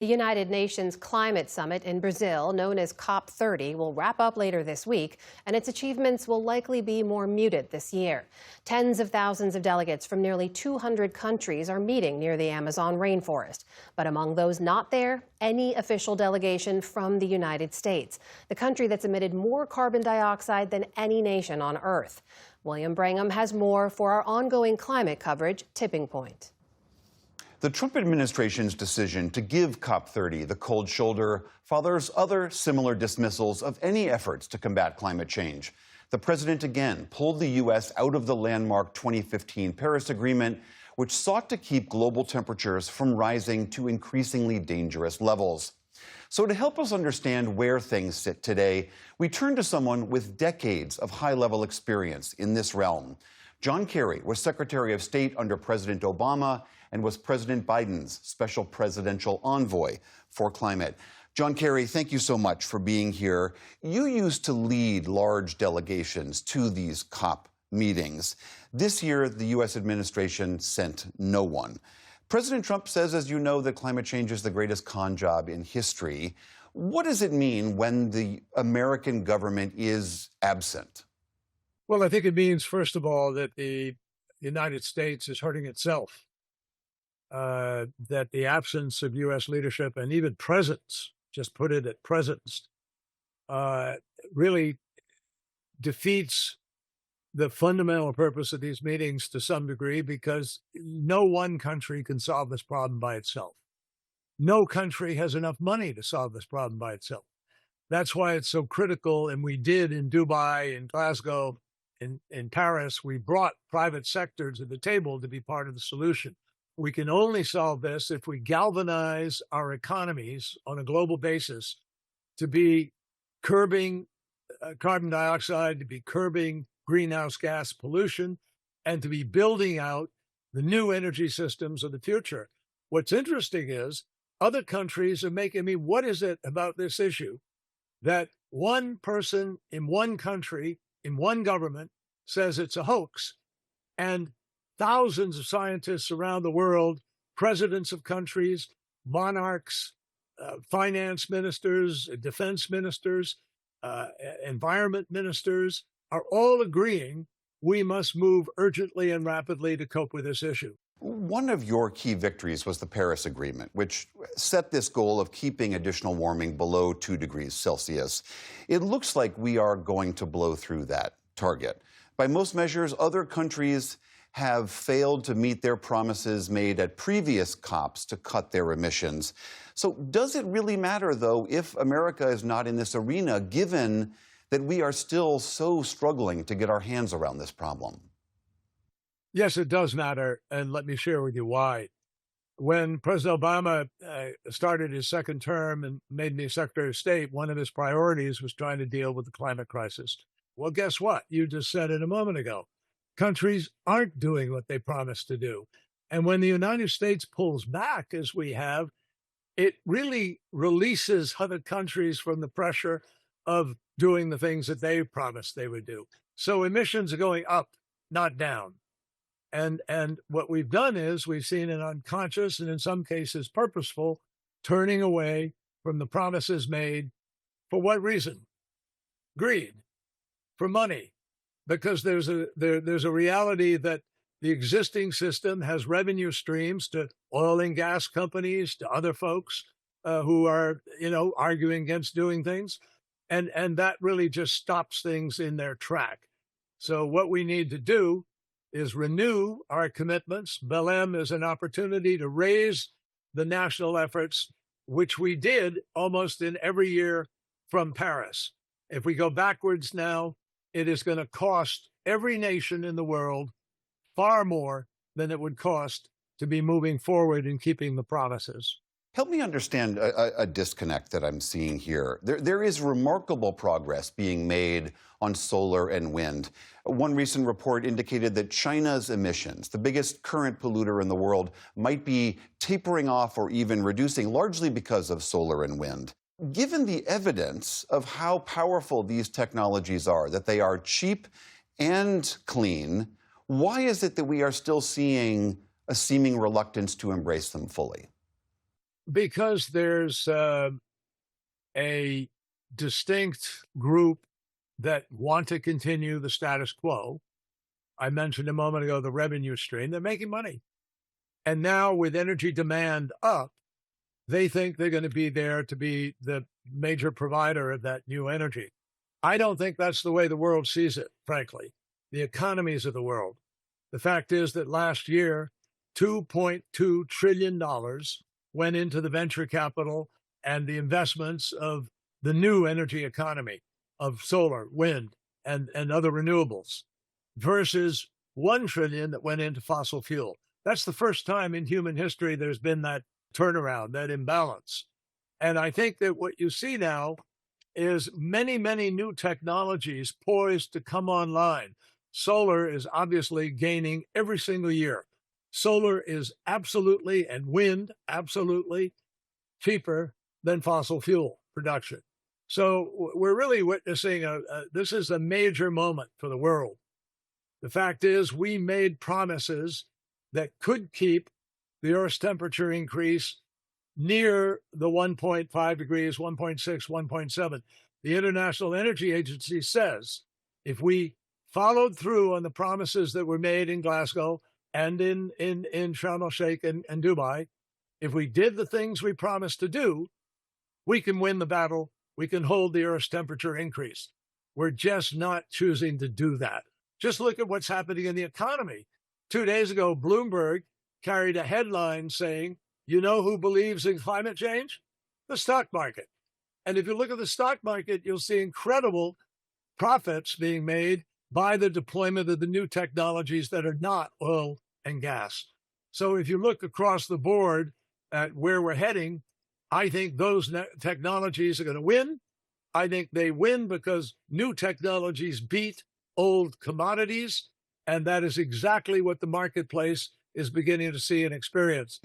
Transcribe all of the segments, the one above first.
The United Nations Climate Summit in Brazil, known as COP30, will wrap up later this week, and its achievements will likely be more muted this year. Tens of thousands of delegates from nearly 200 countries are meeting near the Amazon rainforest. But among those not there, any official delegation from the United States, the country that's emitted more carbon dioxide than any nation on Earth. William Brangham has more for our ongoing climate coverage, Tipping Point. The Trump administration's decision to give COP30 the cold shoulder follows other similar dismissals of any efforts to combat climate change. The president again pulled the U.S. out of the landmark 2015 Paris Agreement, which sought to keep global temperatures from rising to increasingly dangerous levels. So to help us understand where things sit today, we turn to someone with decades of high-level experience in this realm. John Kerry was Secretary of State under President Obama and was President Biden's special presidential envoy for climate. John Kerry, thank you so much for being here. You used to lead large delegations to these COP meetings. This year, the U.S. administration sent no one. President Trump says, as you know, that climate change is the greatest con job in history. What does it mean when the American government is absent? Well, I think it means, first of all, that the United States is hurting itself. That the absence of U.S. leadership and even presence, just put it at presence, really defeats the fundamental purpose of these meetings to some degree, because no one country can solve this problem by itself. No country has enough money to solve this problem by itself. That's why it's so critical, and we did in Dubai, in Glasgow, in Paris, we brought private sector to the table to be part of the solution. We can only solve this if we galvanize our economies on a global basis to be curbing carbon dioxide, to be curbing greenhouse gas pollution, and to be building out the new energy systems of the future. What's interesting is other countries are making what is it about this issue that one person in one country, in one government, says it's a hoax, and thousands of scientists around the world, presidents of countries, monarchs, finance ministers, defense ministers, environment ministers, are all agreeing we must move urgently and rapidly to cope with this issue. One of your key victories was the Paris Agreement, which set this goal of keeping additional warming below 2 degrees Celsius. It looks like we are going to blow through that target. By most measures, other countries have failed to meet their promises made at previous COPs to cut their emissions. So does it really matter, though, if America is not in this arena, given that we are still so struggling to get our hands around this problem? Yes, it does matter, and let me share with you why. When President Obama started his second term and made me Secretary of State, one of his priorities was trying to deal with the climate crisis. Well, guess what? You just said it a moment ago. Countries aren't doing what they promised to do. And when the United States pulls back, as we have, it really releases other countries from the pressure of doing the things that they promised they would do. So emissions are going up, not down. And what we've done is we've seen an unconscious and in some cases purposeful turning away from the promises made. For what reason? Greed, for money. Because there's a reality that the existing system has revenue streams to oil and gas companies, to other folks who are, arguing against doing things. And that really just stops things in their track. So what we need to do is renew our commitments. Belém is an opportunity to raise the national efforts, which we did almost in every year from Paris. If we go backwards now, it is going to cost every nation in the world far more than it would cost to be moving forward and keeping the promises. Help me understand a disconnect that I'm seeing here. There is remarkable progress being made on solar and wind. One recent report indicated that China's emissions, the biggest current polluter in the world, might be tapering off or even reducing, largely because of solar and wind. Given the evidence of how powerful these technologies are, that they are cheap and clean, why is it that we are still seeing a seeming reluctance to embrace them fully? because there's a distinct group that want to continue the status quo. I mentioned a moment ago the revenue stream. They're making money. And now with energy demand up, they think they're going to be there to be the major provider of that new energy. I don't think that's the way the world sees it, frankly, the economies of the world. The fact is that last year, $2.2 trillion went into the venture capital and the investments of the new energy economy of solar, wind, and other renewables versus $1 trillion that went into fossil fuel. That's the first time in human history there's been that turnaround, that imbalance. And I think that what you see now is many, many new technologies poised to come online. Solar is obviously gaining every single year. Solar is absolutely, and wind absolutely, cheaper than fossil fuel production. So we're really witnessing this is a major moment for the world. The fact is, we made promises that could keep the Earth's temperature increase near the 1.5 degrees, 1.6, 1.7. The International Energy Agency says if we followed through on the promises that were made in Glasgow and in Sharm el-Sheikh and Dubai, if we did the things we promised to do, we can win the battle. We can hold the Earth's temperature increase. We're just not choosing to do that. Just look at what's happening in the economy. 2 days ago, Bloomberg carried a headline saying, you know who believes in climate change? The stock market. And if you look at the stock market, you'll see incredible profits being made by the deployment of the new technologies that are not oil and gas. So if you look across the board at where we're heading, I think those technologies are going to win. I think they win because new technologies beat old commodities. And that is exactly what the marketplace is beginning to see and experience.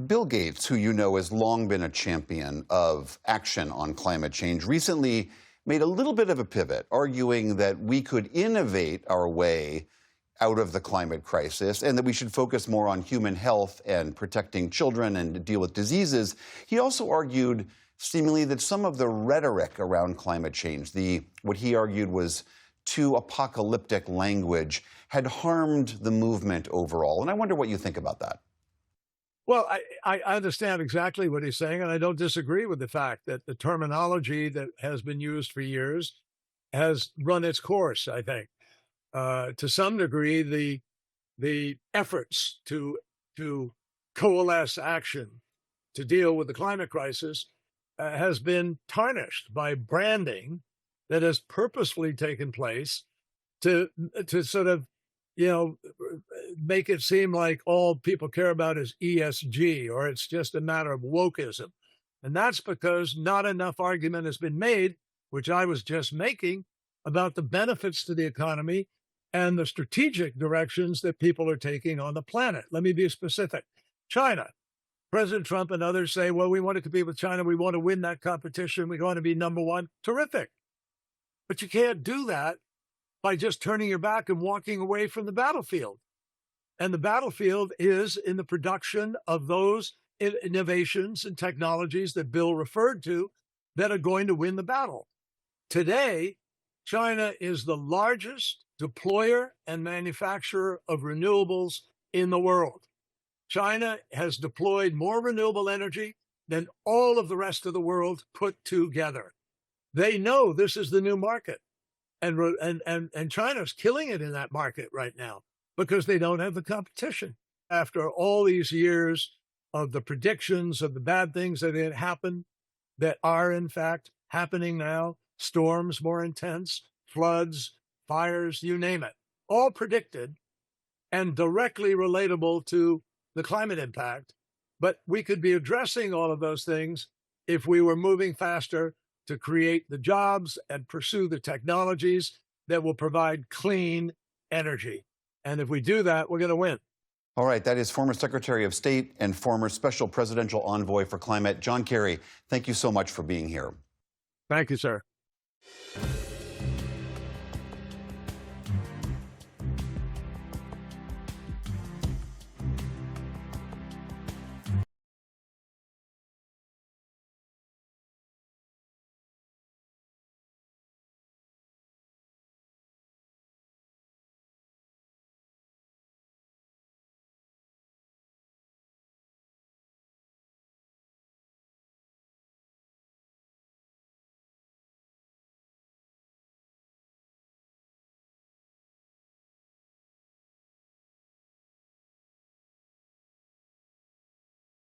Bill Gates, who you know has long been a champion of action on climate change, recently made a little bit of a pivot, arguing that we could innovate our way out of the climate crisis and that we should focus more on human health and protecting children and deal with diseases. He also argued seemingly that some of the rhetoric around climate change, what he argued was too apocalyptic language, had harmed the movement overall. And I wonder what you think about that. Well, I understand exactly what he's saying, and I don't disagree with the fact that the terminology that has been used for years has run its course, I think. To some degree, the efforts to coalesce action to deal with the climate crisis has been tarnished by branding that has purposefully taken place to sort of, make it seem like all people care about is ESG, or it's just a matter of wokeism. And that's because not enough argument has been made, which I was just making, about the benefits to the economy and the strategic directions that people are taking on the planet. Let me be specific. China. President Trump and others say, well, we want to compete with China. We want to win that competition. We want to be number one. Terrific. But you can't do that by just turning your back and walking away from the battlefield. And the battlefield is in the production of those innovations and technologies that Bill referred to that are going to win the battle. Today, China is the largest deployer and manufacturer of renewables in the world. China has deployed more renewable energy than all of the rest of the world put together. They know this is the new market. And China's killing it in that market right now because they don't have the competition. After all these years of the predictions of the bad things that had happened, that are in fact happening now, storms more intense, floods, fires, you name it, all predicted and directly relatable to the climate impact. But we could be addressing all of those things if we were moving faster to create the jobs and pursue the technologies that will provide clean energy. And if we do that, we're going to win. All right, that is former Secretary of State and former Special Presidential Envoy for Climate, John Kerry. Thank you so much for being here. Thank you, sir.